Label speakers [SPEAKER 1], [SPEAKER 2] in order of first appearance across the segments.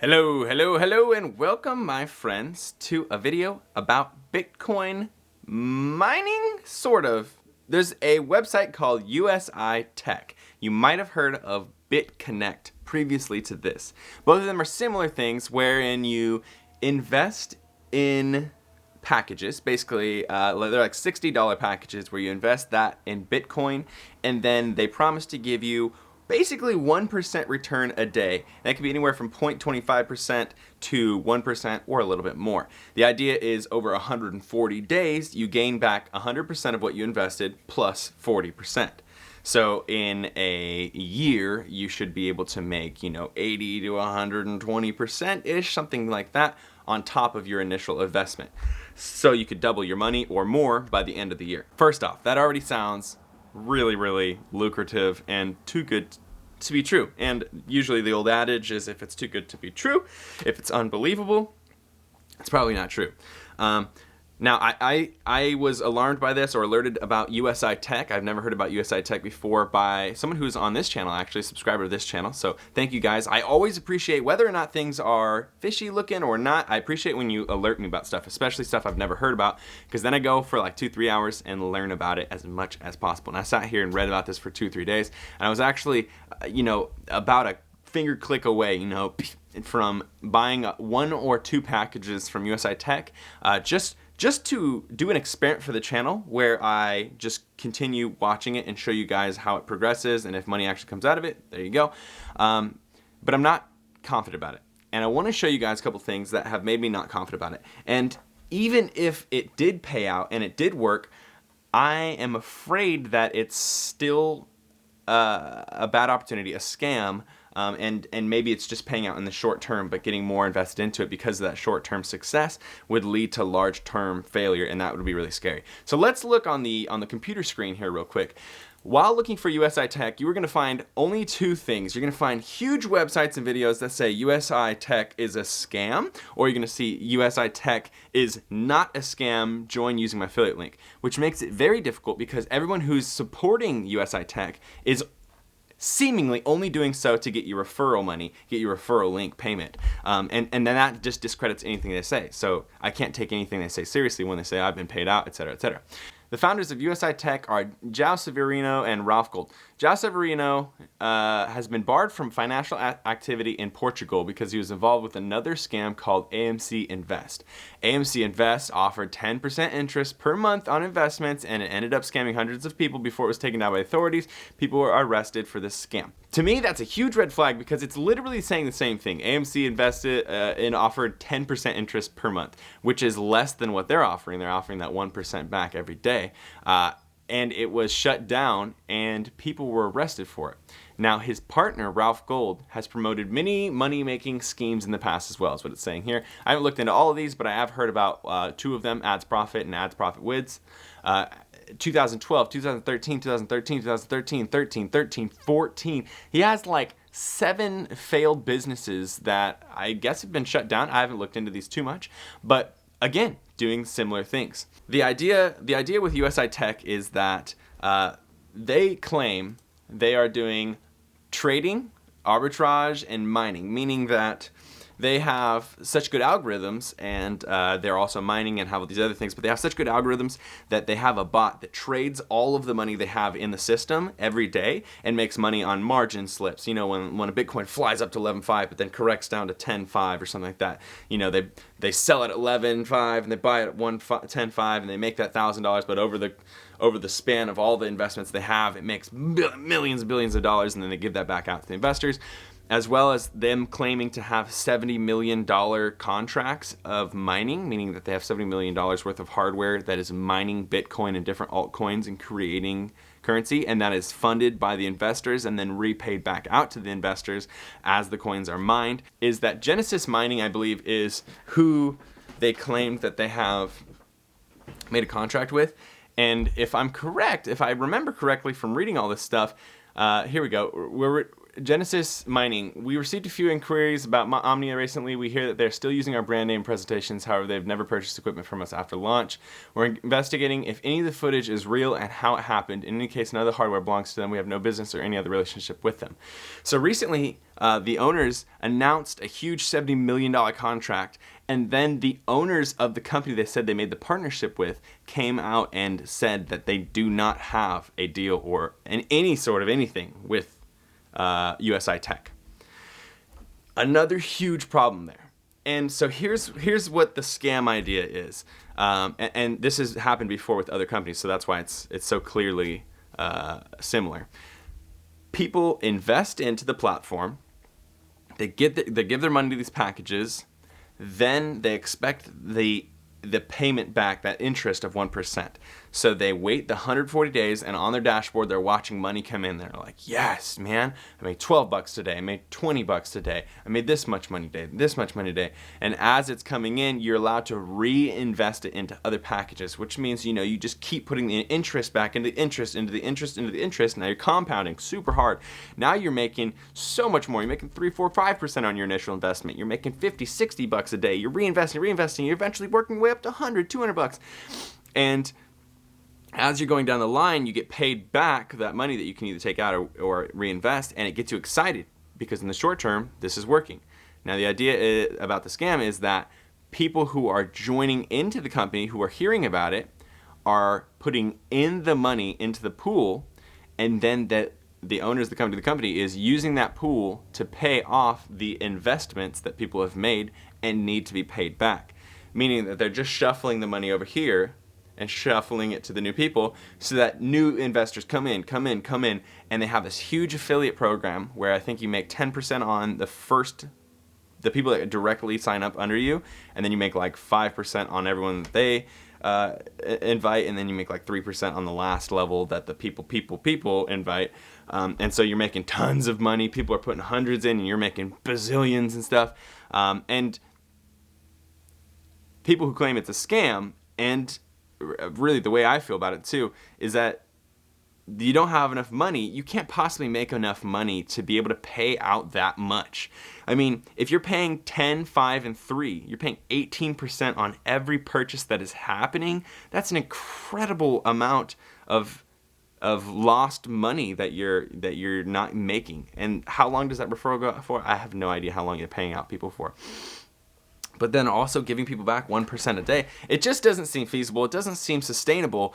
[SPEAKER 1] Hello, hello, hello, and welcome, my friends, to a video about Bitcoin mining, sort of. There's a website called USI Tech. You might have heard of BitConnect previously to this. Both of them are similar things wherein you invest in packages. Basically, they're like $60 packages where you invest that in Bitcoin, and then they promise to give you basically 1% return a day. That can be anywhere from 0.25% to 1% or a little bit more. The idea is over 140 days, you gain back 100% of what you invested plus 40%. So in a year, you should be able to make, 80 to 120%-ish, something like that, on top of your initial investment. So you could double your money or more by the end of the year. First off, that already sounds really, really lucrative and too good to be true. And usually the old adage is if it's too good to be true, if it's unbelievable, it's probably not true. Now, I was alarmed by this or alerted about USI Tech. I've never heard about USI Tech before by someone who's on this channel, actually, a subscriber to this channel. So thank you guys. I always appreciate whether or not things are fishy looking or not. I appreciate when you alert me about stuff, especially stuff I've never heard about, because then I go for like 2-3 hours and learn about it as much as possible. And I sat here and read about this for 2-3 days, and I was actually, about a finger click away, from buying 1 or 2 packages from USI Tech, just to do an experiment for the channel where I just continue watching it and show you guys how it progresses and if money actually comes out of it. There you go. But I'm not confident about it. And I want to show you guys a couple things that have made me not confident about it. And even if it did pay out and it did work, I am afraid that it's still a bad opportunity, a scam, and maybe it's just paying out in the short term, but getting more invested into it because of that short-term success would lead to large-term failure, and that would be really scary. So let's look on the computer screen here real quick. While looking for USI Tech, you are going to find only 2 things. You're going to find huge websites and videos that say USI Tech is a scam, or you're going to see USI Tech is not a scam, join using my affiliate link, which makes it very difficult because everyone who's supporting USI Tech is seemingly only doing so to get your referral money, get your referral link payment. And then that just discredits anything they say. So I can't take anything they say seriously when they say I've been paid out, etc., etc. The founders of USI Tech are João Severino and Ralph Gold. João Severino has been barred from financial activity in Portugal because he was involved with another scam called AMC Invest. AMC Invest offered 10% interest per month on investments, and it ended up scamming hundreds of people before it was taken down by authorities. People were arrested for this scam. To me, that's a huge red flag because it's literally saying the same thing. AMC invested and offered 10% interest per month, which is less than what they're offering. They're offering that 1% back every day. And it was shut down and people were arrested for it. Now, his partner, Ralph Gold, has promoted many money-making schemes in the past as well, is what it's saying here. I haven't looked into all of these, but I have heard about 2 of them, Ads Profit and Ads Profit Wids. 2012, 2013, 2013, 2013, 13, 13, 14. He has like 7 failed businesses that I guess have been shut down. I haven't looked into these too much, but again, doing similar things. The idea with USI Tech is that they claim they are doing trading, arbitrage, and mining, meaning that they have such good algorithms, and they're also mining and have all these other things, but they have such good algorithms that they have a bot that trades all of the money they have in the system every day and makes money on margin slips. When a Bitcoin flies up to 11.5 but then corrects down to 10.5 or something like that, they sell it at 11.5 and they buy it at 10.5 and they make that $1,000, but over the span of all the investments they have, it makes millions and billions of dollars, and then they give that back out to the investors, as well as them claiming to have $70 million contracts of mining, meaning that they have $70 million worth of hardware that is mining Bitcoin and different altcoins and creating currency, and that is funded by the investors and then repaid back out to the investors as the coins are mined. Is that Genesis Mining, I believe, is who they claimed that they have made a contract with. And if I'm correct, if I remember correctly from reading all this stuff, here we go. Genesis Mining, we received a few inquiries about Omnia recently. We hear that they're still using our brand name presentations. However, they've never purchased equipment from us after launch. We're investigating if any of the footage is real and how it happened. In any case, none of the hardware belongs to them. We have no business or any other relationship with them. So recently, the owners announced a huge $70 million contract, and then the owners of the company they said they made the partnership with came out and said that they do not have a deal or any sort of anything with USI Tech. Another huge problem there. And so here's what the scam idea is, and this has happened before with other companies, so that's why it's so clearly similar. People invest into the platform. They give their money to these packages, then they expect the payment back, that interest of 1%. So they wait the 140 days, and on their dashboard, they're watching money come in. They're like, yes, man, I made $12 today. I made $20 today. I made this much money today, this much money today. And as it's coming in, you're allowed to reinvest it into other packages, which means, you just keep putting the interest back into the interest, into the interest, into the interest. Now you're compounding super hard. Now you're making so much more. You're making 3, 4, 5% on your initial investment. You're making $50, $60 a day. You're reinvesting. You're eventually working your way up to $100, $200. And as you're going down the line, you get paid back that money that you can either take out or reinvest, and it gets you excited because in the short term, this is working. Now, the idea about the scam is that people who are joining into the company, who are hearing about it, are putting in the money into the pool, and then the owners that come to the company is using that pool to pay off the investments that people have made and need to be paid back. Meaning that they're just shuffling the money over here and shuffling it to the new people so that new investors come in, and they have this huge affiliate program where I think you make 10% on the people that directly sign up under you, and then you make like 5% on everyone that they invite, and then you make like 3% on the last level that the people invite. And so you're making tons of money. People are putting hundreds in, and you're making bazillions and stuff. And people who claim it's a scam, and really the way I feel about it too, is that you don't have enough money. You can't possibly make enough money to be able to pay out that much. I mean, if you're paying 10, 5, and 3, you're paying 18% on every purchase that is happening. That's an incredible amount of lost money that you're not making. And how long does that referral go for? I have no idea how long you're paying out people for. But then also giving people back 1% a day, it just doesn't seem feasible. It doesn't seem sustainable.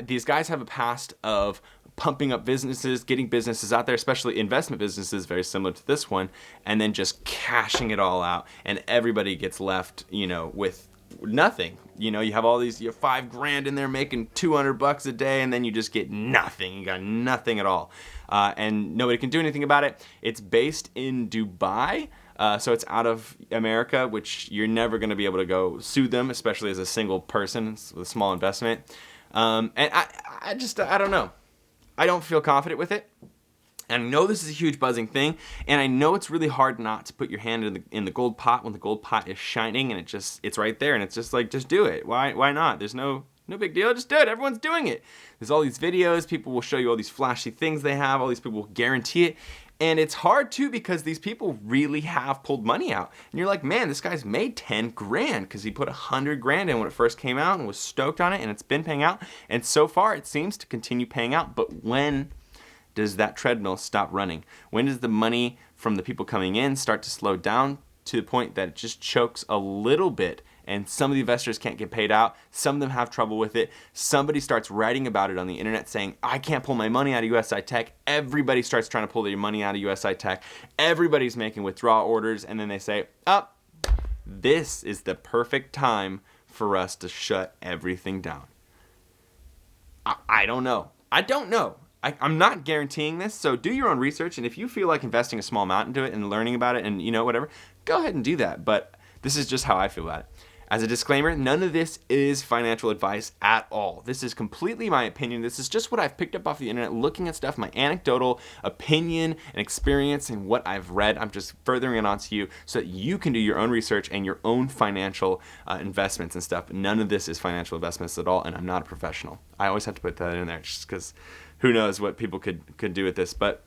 [SPEAKER 1] These guys have a past of pumping up businesses, getting businesses out there, especially investment businesses, very similar to this one, and then just cashing it all out, and everybody gets left, with nothing. You have all these, you have $5,000 in there making $200 a day, and then you just get nothing. You got nothing at all, and nobody can do anything about it. It's based in Dubai. So it's out of America, which you're never going to be able to go sue them, especially as a single person with a small investment. And I don't know. I don't feel confident with it. And I know this is a huge buzzing thing, and I know it's really hard not to put your hand in the gold pot when the gold pot is shining, and it's right there, and it's just like, just do it. Why not? There's no big deal. Just do it. Everyone's doing it. There's all these videos. People will show you all these flashy things they have. All these people will guarantee it. And it's hard too because these people really have pulled money out. And you're like, man, this guy's made $10,000 because he put $100,000 in when it first came out and was stoked on it, and it's been paying out. And so far it seems to continue paying out. But when does that treadmill stop running? When does the money from the people coming in start to slow down to the point that it just chokes a little bit, and some of the investors can't get paid out? Some of them have trouble with it. Somebody starts writing about it on the internet saying, I can't pull my money out of USI Tech. Everybody starts trying to pull their money out of USI Tech. Everybody's making withdrawal orders, and then they say, this is the perfect time for us to shut everything down. I don't know. I'm not guaranteeing this, so do your own research, and if you feel like investing a small amount into it and learning about it and whatever, go ahead and do that. But this is just how I feel about it. As a disclaimer, none of this is financial advice at all. This is completely my opinion. This is just what I've picked up off the internet, looking at stuff, my anecdotal opinion and experience and what I've read. I'm just furthering it onto you so that you can do your own research and your own financial investments and stuff. None of this is financial investments at all, and I'm not a professional. I always have to put that in there just because who knows what people could do with this. But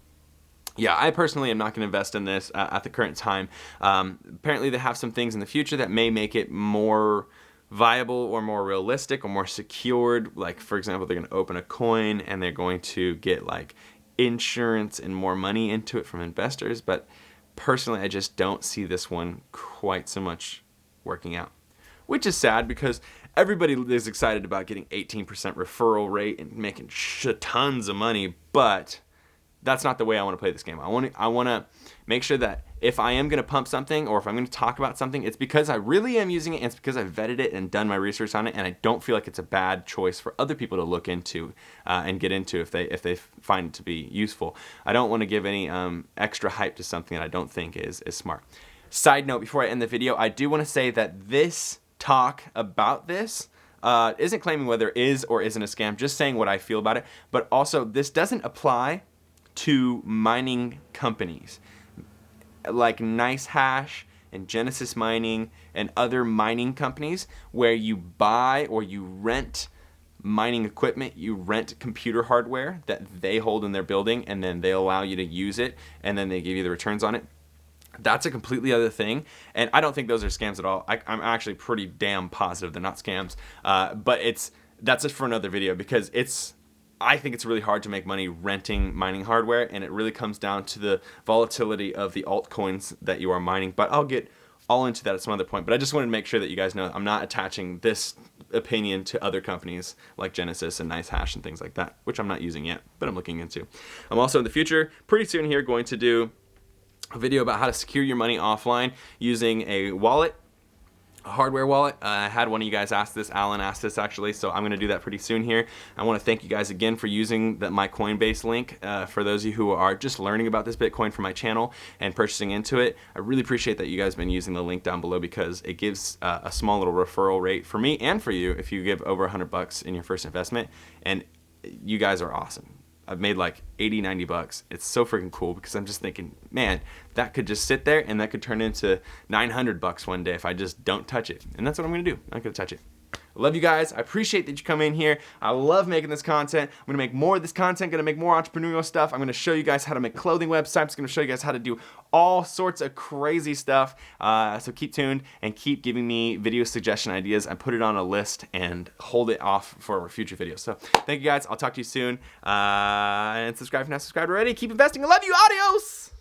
[SPEAKER 1] yeah, I personally am not going to invest in this at the current time. Apparently, they have some things in the future that may make it more viable or more realistic or more secured. Like, for example, they're going to open a coin and they're going to get like insurance and more money into it from investors. But personally, I just don't see this one quite so much working out, which is sad because everybody is excited about getting 18% referral rate and making tons of money, but that's not the way I want to play this game. I want to make sure that if I am going to pump something or if I'm going to talk about something, it's because I really am using it and it's because I've vetted it and done my research on it, and I don't feel like it's a bad choice for other people to look into and get into if they find it to be useful. I don't want to give any extra hype to something that I don't think is smart. Side note, before I end the video, I do want to say that this talk about this isn't claiming whether it is or isn't a scam, just saying what I feel about it. But also, this doesn't apply to mining companies like NiceHash and Genesis Mining and other mining companies where you buy or you rent mining equipment, you rent computer hardware that they hold in their building, and then they allow you to use it, and then they give you the returns on it. That's a completely other thing, and I don't think those are scams at all. I'm actually pretty damn positive they're not scams, but that's just for another video, because I think it's really hard to make money renting mining hardware, and it really comes down to the volatility of the altcoins that you are mining. But I'll get all into that at some other point. But I just wanted to make sure that you guys know I'm not attaching this opinion to other companies like Genesis and NiceHash and things like that, which I'm not using yet, but I'm looking into. I'm also in the future, pretty soon here, going to do a video about how to secure your money offline using a wallet, a hardware wallet. I had one of you guys ask this. Alan asked this actually, so I'm going to do that pretty soon here. I want to thank you guys again for using my Coinbase link. For those of you who are just learning about this Bitcoin from my channel and purchasing into it, I really appreciate that you guys have been using the link down below, because it gives a small little referral rate for me and for you if you give over $100 in your first investment, and you guys are awesome. I've made like 80, 90 bucks. It's so freaking cool, because I'm just thinking, man, that could just sit there and that could turn into 900 bucks one day if I just don't touch it. And that's what I'm gonna do. I'm not gonna touch it. I love you guys. I appreciate that you come in here. I love making this content. I'm gonna make more of this content, gonna make more entrepreneurial stuff. I'm gonna show you guys how to make clothing websites. I'm gonna show you guys how to do all sorts of crazy stuff. So keep tuned and keep giving me video suggestion ideas. I put it on a list and hold it off for future videos. So thank you guys. I'll talk to you soon. And subscribe if you're not subscribed already. Keep investing. I love you. Adios.